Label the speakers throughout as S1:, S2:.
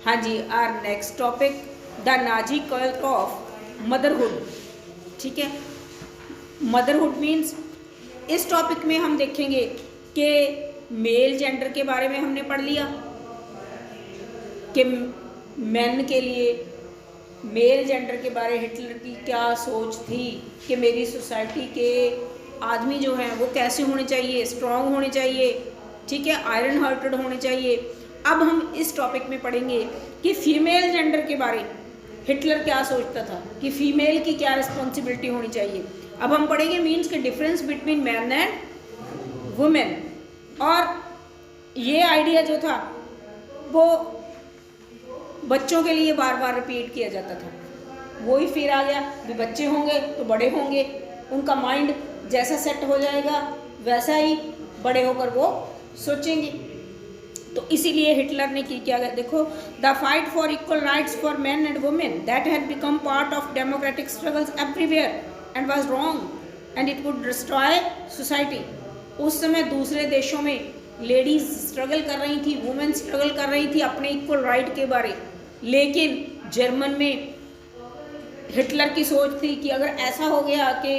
S1: हाँ जी, our next topic the Nazi cult of motherhood. ठीक है, मदरहुड मीन्स इस टॉपिक में हम देखेंगे कि मेल जेंडर के बारे में हमने पढ़ लिया कि मेन के लिए मेल जेंडर के बारे हिटलर की क्या सोच थी कि मेरी सोसाइटी के आदमी जो हैं वो कैसे होने चाहिए, स्ट्रांग होने चाहिए, ठीक है, आयरन हार्टेड होने चाहिए। अब हम इस टॉपिक में पढ़ेंगे कि फीमेल जेंडर के बारे हिटलर क्या सोचता था कि फीमेल की क्या रिस्पॉन्सिबिलिटी होनी चाहिए। अब हम पढ़ेंगे मीन्स के difference between man and women. और ये आइडिया जो था वो बच्चों के लिए बार बार रिपीट किया जाता था। वही फिर आ गया भी बच्चे होंगे तो बड़े होंगे, उनका माइंड जैसा सेट हो जाएगा वैसा ही बड़े होकर वो सोचेंगे। तो इसीलिए हिटलर ने क्या गया, देखो, the fight for equal rights for man and women that had become part of democratic struggles everywhere and was wrong and it would destroy society. उस समय दूसरे देशों में लेडीज स्ट्रगल कर रही थी, वुमेन स्ट्रगल कर रही थी अपने इक्वल राइट के बारे, लेकिन जर्मन में हिटलर की सोच थी कि अगर ऐसा हो गया कि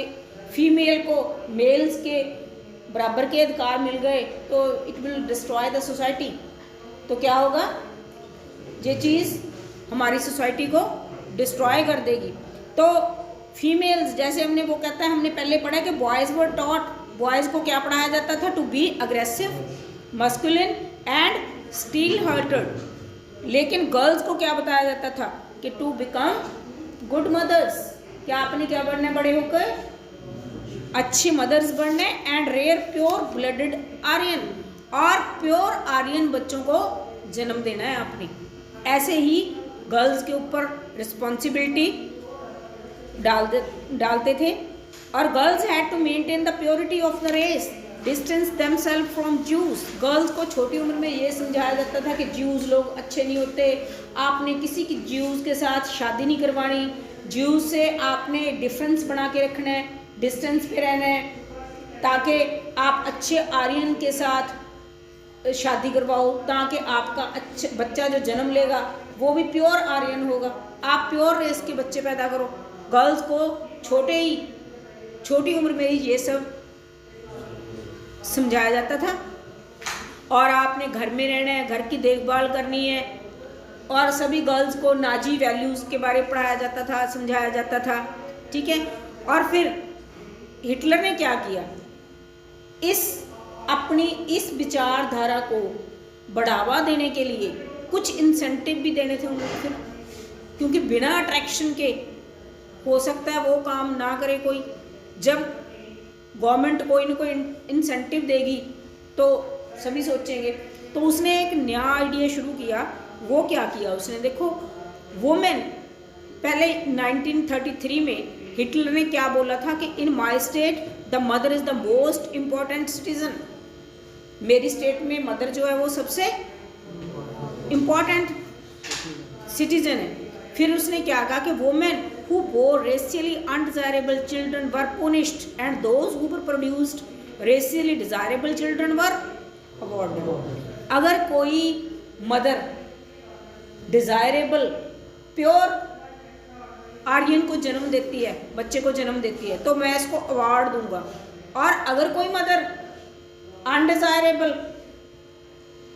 S1: फीमेल को मेल्स के बराबर के अधिकार मिल गए तो it will destroy the society. तो क्या होगा, ये चीज़ हमारी सोसाइटी को डिस्ट्रॉय कर देगी। तो फीमेल्स जैसे हमने वो कहता है, हमने पहले पढ़ा कि बॉयज़ वर टॉट, बॉयज़ को क्या पढ़ाया जाता था, to be aggressive, masculine and steel hearted. लेकिन गर्ल्स को क्या बताया जाता था कि टू बिकम गुड मदर्स, क्या आपने क्या बनना है बड़े होकर, अच्छी मदर्स बनने, and rare pure blooded Aryan, और प्योर आर्यन बच्चों को जन्म देना है आपने। ऐसे ही गर्ल्स के ऊपर रिस्पॉन्सिबिलिटी डालते थे। और girls had to maintain the purity of the race, distance themselves from Jews. Girls को छोटी उम्र में ये समझाया जाता था कि ज्यूज लोग अच्छे नहीं होते, आपने किसी की ज्यूज के साथ शादी नहीं करवानी, ज्यूज से आपने डिफरेंस बना के रखना है, डिस्टेंस पे रहना है, ताकि आप अच्छे आर्यन के साथ शादी करवाओ, ताकि आपका अच्छा बच्चा जो जन्म लेगा वो भी प्योर आर्यन होगा, आप प्योर रेस के बच्चे पैदा करो। गर्ल्स को छोटी उम्र में ही ये सब समझाया जाता था। और आपने घर में रहना है, घर की देखभाल करनी है, और सभी गर्ल्स को नाजी वैल्यूज़ के बारे में पढ़ाया जाता था, समझाया जाता था। ठीक है, और फिर हिटलर ने क्या किया, अपनी इस विचारधारा को बढ़ावा देने के लिए कुछ इंसेंटिव भी देने थे उनको फिर, क्योंकि बिना अट्रैक्शन के हो सकता है वो काम ना करे कोई। जब गवर्नमेंट कोई ना कोई इंसेंटिव देगी तो सभी सोचेंगे। तो उसने एक नया आइडिया शुरू किया। वो क्या किया उसने, देखो, वुमेन, पहले 1933 में हिटलर ने क्या बोला था कि in my state the mother is the most important citizen. मेरी स्टेट में मदर जो है वो सबसे इम्पॉर्टेंट सिटीजन है। फिर उसने क्या कहा कि women who bore racially undesirable children were punished and those who were produced racially desirable children were awarded। अगर कोई मदर डिजायरेबल प्योर आर्यन को जन्म देती है, बच्चे को जन्म देती है, तो मैं इसको अवार्ड दूंगा। और अगर कोई मदर अनडिजायरेबल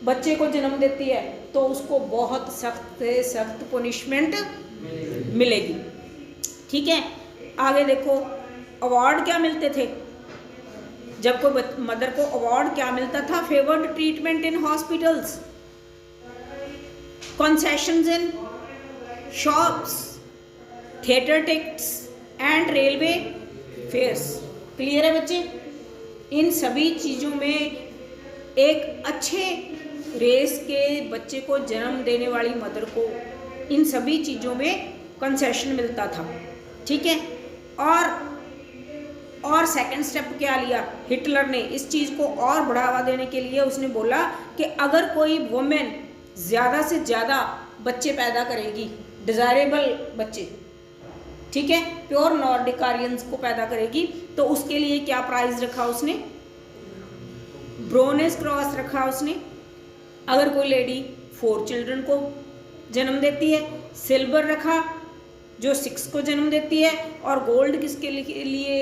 S1: बच्चे को जन्म देती है तो उसको बहुत सख्त से सख्त पनिशमेंट मिलेगी। ठीक है, आगे देखो, अवार्ड क्या मिलते थे जब कोई मदर को, अवार्ड क्या मिलता था, favoured treatment in hospitals, concessions in shops, theatre tickets and railway fares. Clear है बच्चे, इन सभी चीज़ों में एक अच्छे रेस के बच्चे को जन्म देने वाली मदर को इन सभी चीज़ों में कंसेशन मिलता था। ठीक है, और सेकंड स्टेप क्या लिया हिटलर ने इस चीज़ को और बढ़ावा देने के लिए, उसने बोला कि अगर कोई वुमेन ज़्यादा से ज़्यादा बच्चे पैदा करेगी, डिज़ायरेबल बच्चे, ठीक है, प्योर नॉर्डिक आर्यंस को पैदा करेगी, तो उसके लिए क्या प्राइज रखा उसने, ब्रोनेस क्रॉस रखा उसने। अगर कोई लेडी 4 चिल्ड्रन को जन्म देती है, सिल्वर रखा जो 6 को जन्म देती है, और गोल्ड किसके लिए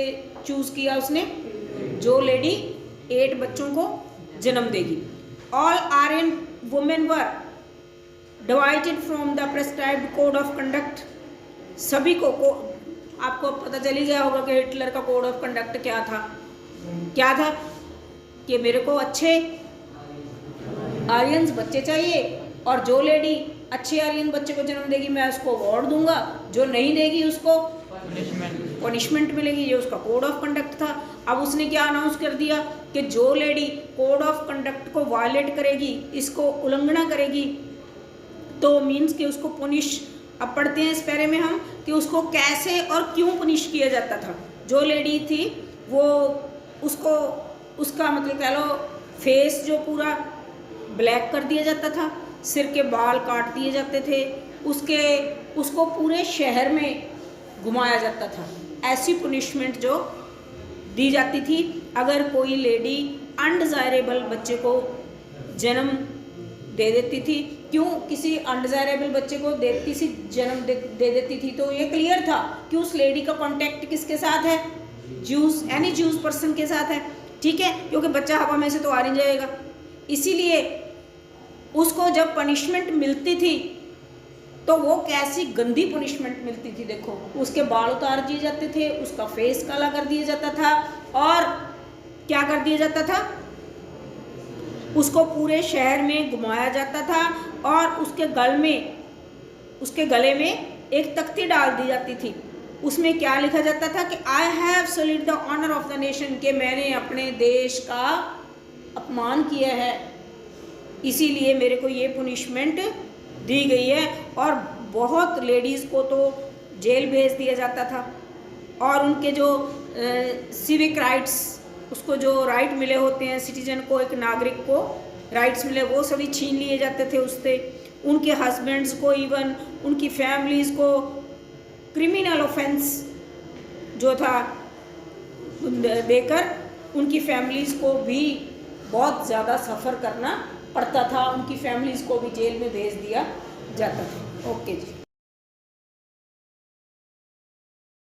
S1: चूज़ किया उसने, जो लेडी 8 बच्चों को जन्म देगी। All Aryan women were divided from the prescribed code of conduct. सभी को आपको पता चल ही गया होगा कि हिटलर का कोड ऑफ कंडक्ट क्या था कि मेरे को अच्छे आर्यंस बच्चे चाहिए, और जो लेडी अच्छे आर्यन बच्चे को जन्म देगी मैं उसको अवार्ड दूंगा, जो नहीं देगी उसको पनिशमेंट मिलेगी। ये उसका कोड ऑफ कंडक्ट था। अब उसने क्या अनाउंस कर दिया कि जो लेडी कोड ऑफ कंडक्ट को वायलेट करेगी, इसको उल्लंघना करेगी, तो मीन्स कि उसको पुनिश। अब पढ़ते हैं इस पैरे में हम कि उसको कैसे और क्यों पुनिश किया जाता था। जो लेडी थी वो उसका मतलब कह लो फेस जो पूरा ब्लैक कर दिया जाता था, सिर के बाल काट दिए जाते थे, उसको पूरे शहर में घुमाया जाता था। ऐसी पुनिशमेंट जो दी जाती थी अगर कोई लेडी अनडिज़ायरेबल बच्चे को जन्म दे देती थी। क्यों किसी अनडिज़ायरेबल बच्चे को जन्म दे देती थी, तो ये क्लियर था कि उस लेडी का कॉन्टैक्ट किसके साथ है, एनी ज्यूज पर्सन के साथ है, ठीक है, क्योंकि बच्चा हवा में से तो आ नहीं जाएगा। इसीलिए उसको जब पनिशमेंट मिलती थी तो वो कैसी गंदी पनिशमेंट मिलती थी। देखो, उसके बाल उतार दिए जाते थे, उसका फेस काला कर दिया जाता था, और क्या कर दिया जाता था, उसको पूरे शहर में घुमाया जाता था, और उसके गले में एक तख्ती डाल दी जाती थी। उसमें क्या लिखा जाता था कि I have salute the honour of the nation, के मैंने अपने देश का अपमान किया है, इसीलिए मेरे को ये पुनिशमेंट दी गई है। और बहुत लेडीज़ को तो जेल भेज दिया जाता था, और उनके जो सिविक राइट्स, उसको जो राइट मिले होते हैं सिटीजन को, एक नागरिक को राइट्स मिले, वो सभी छीन लिए जाते थे उससे। उनके हस्बैंड्स को, इवन उनकी फैमिलीज़ को क्रिमिनल ऑफेंस जो था देकर उनकी फैमिलीज़ को भी बहुत ज़्यादा सफ़र करना पड़ता था, उनकी फैमिलीज़ को भी जेल में भेज दिया जाता था। ओके जी।